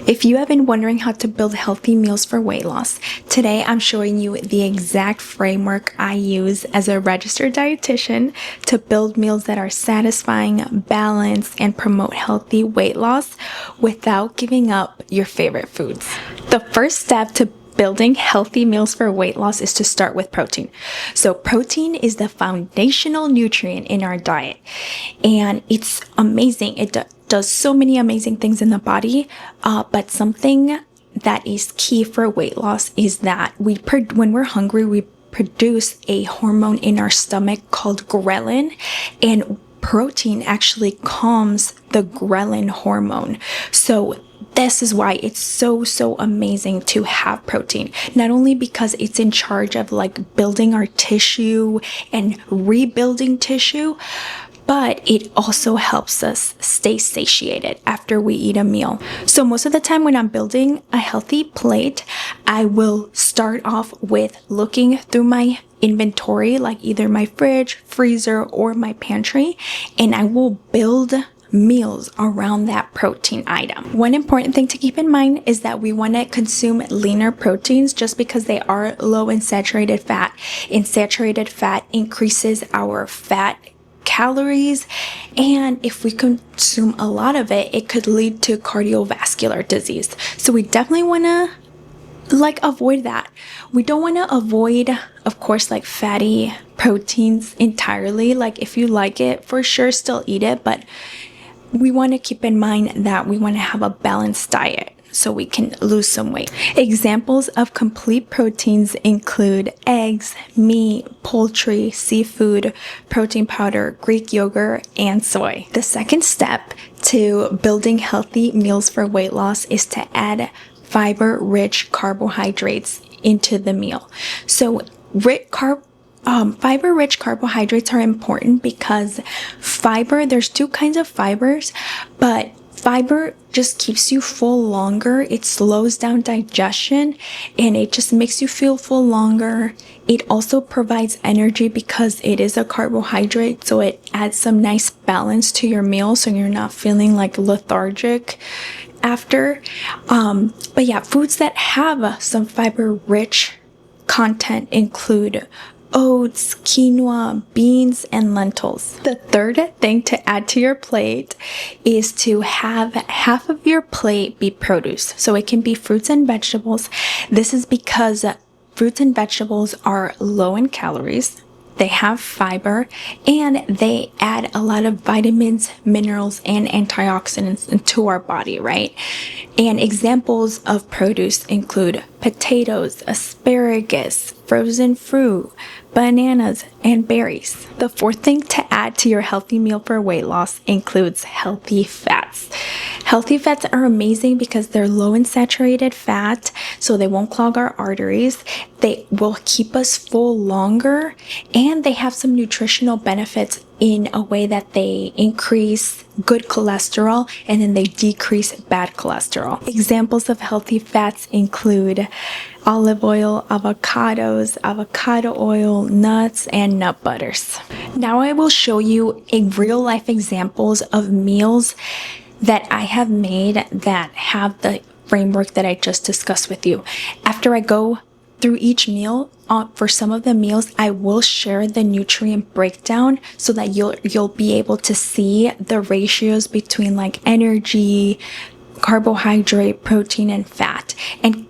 If you have been wondering how to build healthy meals for weight loss, today I'm showing you the exact framework I use as a registered dietitian to build meals that are satisfying, balanced, and promote healthy weight loss without giving up your favorite foods. The first step to building healthy meals for weight loss is to start with protein. So protein is the foundational nutrient in our diet, and it's amazing. It does so many amazing things in the body, but something that is key for weight loss is that when we're hungry, we produce a hormone in our stomach called ghrelin, and protein actually calms the ghrelin hormone. So this is why it's so amazing to have protein. Not only because it's in charge of building our tissue and rebuilding tissue, but it also helps us stay satiated after we eat a meal. So most of the time when I'm building a healthy plate, I will start off with looking through my inventory, like either my fridge, freezer, or my pantry, and I will build meals around that protein item. One important thing to keep in mind is that we want to consume leaner proteins just because they are low in saturated fat, and saturated fat increases our fat calories, and if we consume a lot of it, it could lead to cardiovascular disease. So we definitely want to avoid that. We don't want to avoid, of course, fatty proteins entirely. If you like it, for sure still eat it, but we want to keep in mind that we want to have a balanced diet so we can lose some weight. Examples of complete proteins include eggs, meat, poultry, seafood, protein powder, Greek yogurt, and soy. The second step to building healthy meals for weight loss is to add fiber-rich carbohydrates into the meal. So fiber-rich carbohydrates are important because there's two kinds of fibers, but fiber just keeps you full longer. It slows down digestion and it just makes you feel full longer. It also provides energy because it is a carbohydrate, so it adds some nice balance to your meal so you're not feeling lethargic after. But yeah, foods that have some fiber-rich content include oats, quinoa, beans, and lentils. The third thing to add to your plate is to have half of your plate be produce. So it can be fruits and vegetables. This is because fruits and vegetables are low in calories, they have fiber, and they add a lot of vitamins, minerals, and antioxidants into our body, right? And examples of produce include potatoes, asparagus, frozen fruit, bananas, and berries. The fourth thing to add to your healthy meal for weight loss includes healthy fats. Healthy fats are amazing because they're low in saturated fat, so they won't clog our arteries. They will keep us full longer, and they have some nutritional benefits in a way that they increase good cholesterol and then they decrease bad cholesterol. Examples of healthy fats include olive oil, avocados, avocado oil, nuts, and nut butters. Now I will show you real life examples of meals that I have made that have the framework that I just discussed with you. After I go through each meal, for some of the meals, I will share the nutrient breakdown so that you'll be able to see the ratios between energy, carbohydrate, protein, and fat. And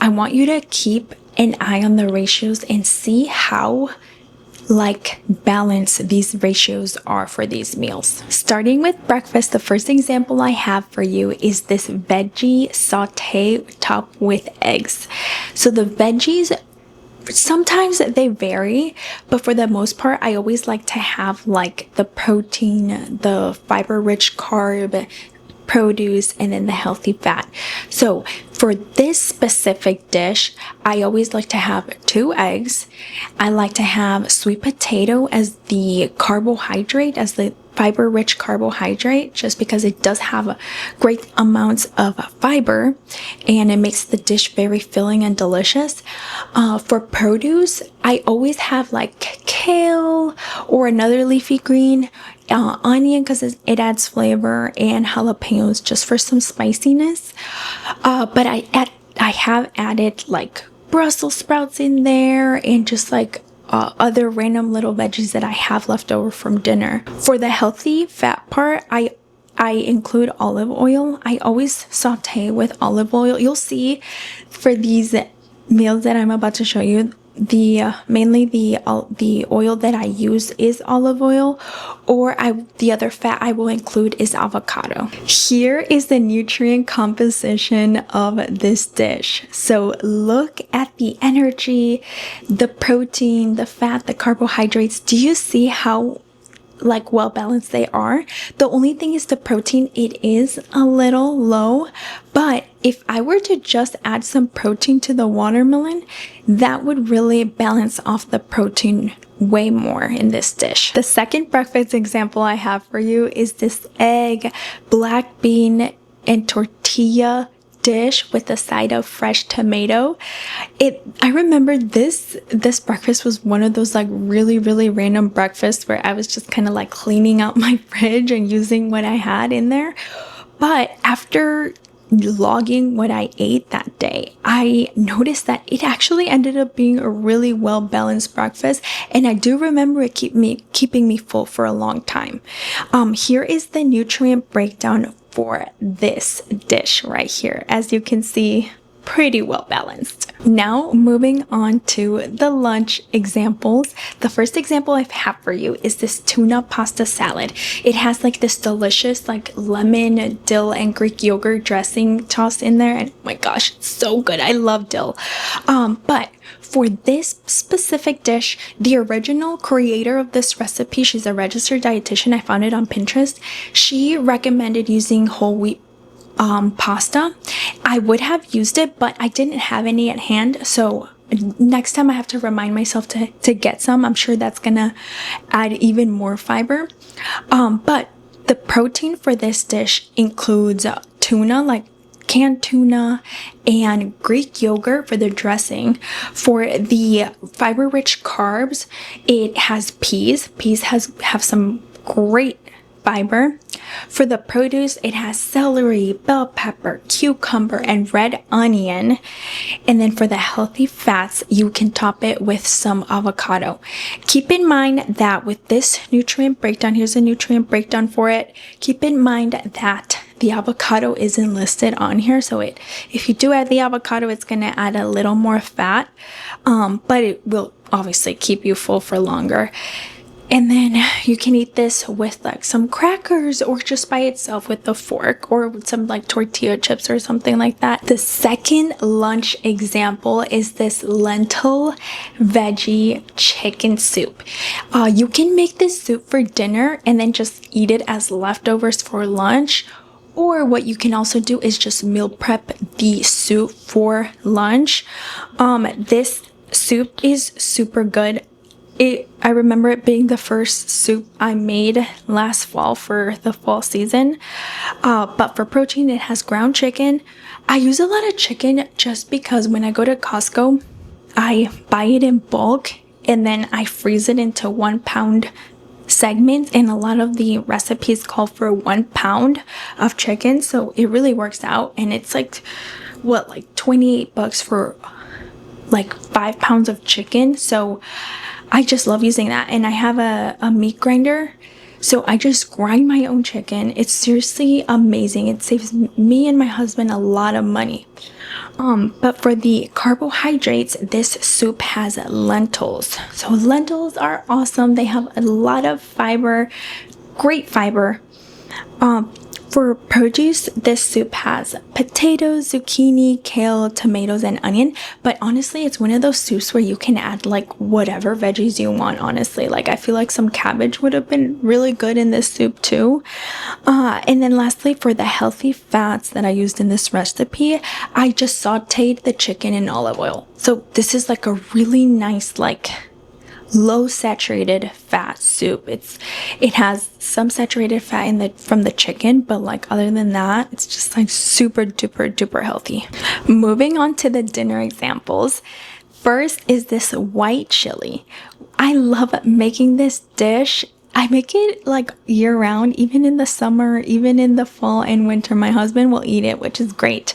I want you to keep an eye on the ratios and see how balanced these ratios are for these meals. Starting with breakfast, the first example I have for you is this veggie saute topped with eggs. So the veggies, sometimes they vary, but for the most part, I always like to have the protein, the fiber-rich carb, produce, and then the healthy fat. So for this specific dish, I always like to have 2 eggs. I like to have sweet potato as the carbohydrate, as the fiber-rich carbohydrate, just because it does have great amounts of fiber and it makes the dish very filling and delicious. For produce, I always have kale or another leafy green, onion because it adds flavor, and jalapenos just for some spiciness. But I have added like Brussels sprouts in there and just like other random little veggies that I have left over from dinner. For the healthy fat part, I include olive oil. I always saute with olive oil. You'll see for these meals that I'm about to show you, mainly the oil that I use is olive oil, or the other fat I will include is avocado. Here is the nutrient composition of this dish. So look at the energy, the protein, the fat, the carbohydrates. Do you see how like well balanced they are? The only thing is the protein, it is a little low, but if I were to just add some protein to the watermelon, that would really balance off the protein way more in this dish. The second breakfast example I have for you is this egg, black bean, and tortilla dish with a side of fresh tomato. I remember this breakfast was one of those like really random breakfasts where I was just kind of like cleaning out my fridge and using what I had in there. But after logging what I ate that day, I noticed that it actually ended up being a really well balanced breakfast, and I do remember it keeping me full for a long time. Here is the nutrient breakdown for this dish right here. As you can see, pretty well balanced. Now moving on to the lunch examples. The first example I have for you is this tuna pasta salad. It has like this delicious like lemon, dill, and Greek yogurt dressing tossed in there, and oh my gosh, it's so good. I love dill. But for this specific dish, the original creator of this recipe, she's a registered dietitian. I found it on Pinterest. She recommended using whole wheat pasta. I would have used it, but I didn't have any at hand, so next time I have to remind myself to get some. I'm sure that's gonna add even more fiber. But the protein for this dish includes tuna, like canned tuna, and Greek yogurt for the dressing. For the fiber-rich carbs, it has peas. Peas have some great fiber. For the produce, it has celery, bell pepper, cucumber, and red onion. And then for the healthy fats, you can top it with some avocado. Keep in mind that with this nutrient breakdown, here's a nutrient breakdown for it. Keep in mind that the avocado isn't listed on here, so if you do add the avocado, it's going to add a little more fat, but it will obviously keep you full for longer. And then you can eat this with like some crackers or just by itself with a fork or with some like tortilla chips or something like that. The second lunch example is this lentil veggie chicken soup. You can make this soup for dinner and then just eat it as leftovers for lunch. Or what you can also do is just meal prep the soup for lunch. This soup is super good. I remember it being the first soup I made last fall for the fall season. But for protein, it has ground chicken. I use a lot of chicken just because when I go to Costco, I buy it in bulk and then I freeze it into 1 pound segments, and a lot of the recipes call for 1 pound of chicken, so it really works out. And it's like $28 for like 5 pounds of chicken, so I just love using that. And I have a meat grinder, so I just grind my own chicken. It's seriously amazing. It saves me and my husband a lot of money. But for the carbohydrates, this soup has lentils. So lentils are awesome. They have a lot of fiber, great fiber. For produce, this soup has potatoes, zucchini, kale, tomatoes, and onion. But honestly, it's one of those soups where you can add like whatever veggies you want, honestly. Like I feel like some cabbage would have been really good in this soup too. And then lastly, for the healthy fats that I used in this recipe, I just sauteed the chicken in olive oil. So this is like a really nice, like low saturated fat soup. It has some saturated fat from the chicken, but like other than that, it's just like super duper healthy. Moving on to the dinner examples. First is this white chili. I love making this dish. I make it like year round, even in the summer, even in the fall and winter. My husband will eat it, which is great.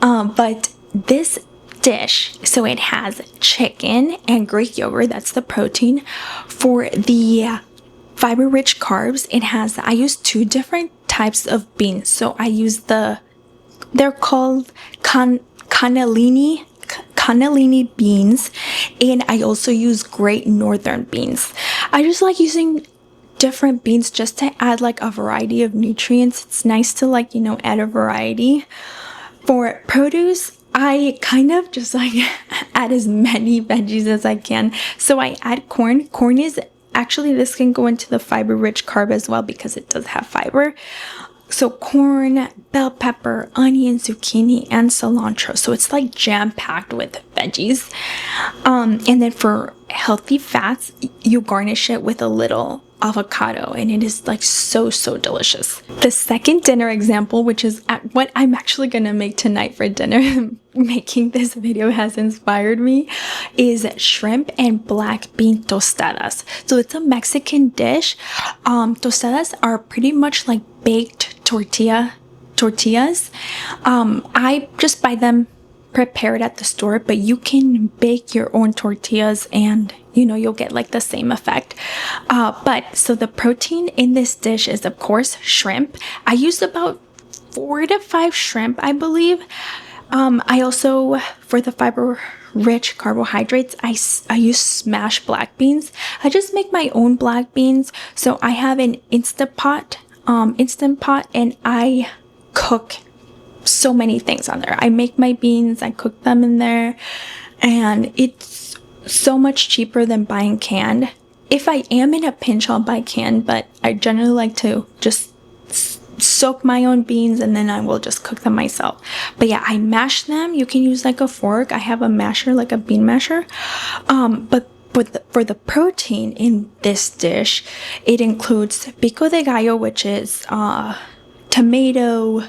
But this dish, so it has chicken and Greek yogurt, that's the protein. For the fiber rich carbs, I use two different types of beans. So I use they're called cannellini beans, and I also use Great Northern beans. I just like using different beans just to add like a variety of nutrients. It's nice to like, add a variety. For produce, I kind of just like add as many veggies as I can. So I add corn. Corn is actually, this can go into the fiber rich carb as well because it does have fiber. So corn, bell pepper, onion, zucchini, and cilantro. So it's like jam-packed with veggies. And then for healthy fats, you garnish it with a little avocado, and it is like so delicious. The second dinner example, which is what I'm actually gonna make tonight for dinner, making this video has inspired me, is shrimp and black bean tostadas. So it's a Mexican dish. Tostadas are pretty much like baked tortillas. I just buy them prepared at the store, but you can bake your own tortillas and you'll get like the same effect. But so the protein in this dish is of course shrimp. I use about 4 to 5 shrimp, I believe. I also, for the fiber rich carbohydrates, I use smashed black beans. I just make my own black beans. So I have an instant pot, and I cook so many things on there. I make my beans, I cook them in there, and it's so much cheaper than buying canned. If I am in a pinch, I'll buy canned, but I generally like to just soak my own beans and then I will just cook them myself. But yeah, I mash them. You can use like a fork. I have a masher, like a bean masher. But for the protein in this dish, it includes pico de gallo, which is tomato,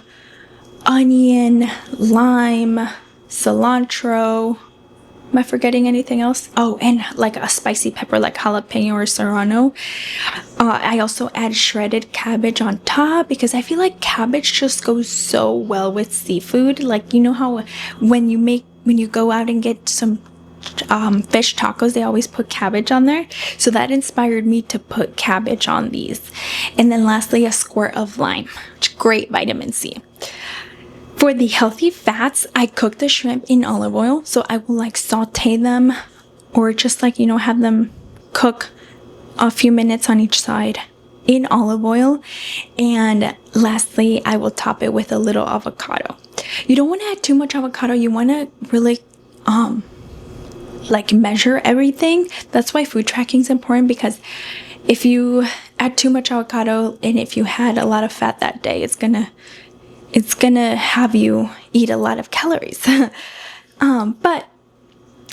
onion, lime, cilantro. Am I forgetting anything else? Oh, and like a spicy pepper like jalapeno or serrano. I also add shredded cabbage on top because I feel like cabbage just goes so well with seafood. Like, how when you go out and get some fish tacos, they always put cabbage on there. So that inspired me to put cabbage on these. And then lastly, a squirt of lime, which great vitamin C. For the healthy fats, I cook the shrimp in olive oil. So I will like saute them or just like, have them cook a few minutes on each side in olive oil. And lastly, I will top it with a little avocado. You don't want to add too much avocado. You want to really like measure everything. That's why food tracking is important, because if you add too much avocado and if you had a lot of fat that day, it's gonna have you eat a lot of calories. But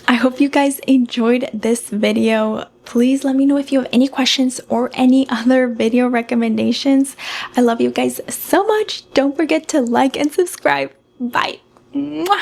I hope you guys enjoyed this video. Please let me know if you have any questions or any other video recommendations. I love you guys so much. Don't forget to like and subscribe. Bye. Mwah.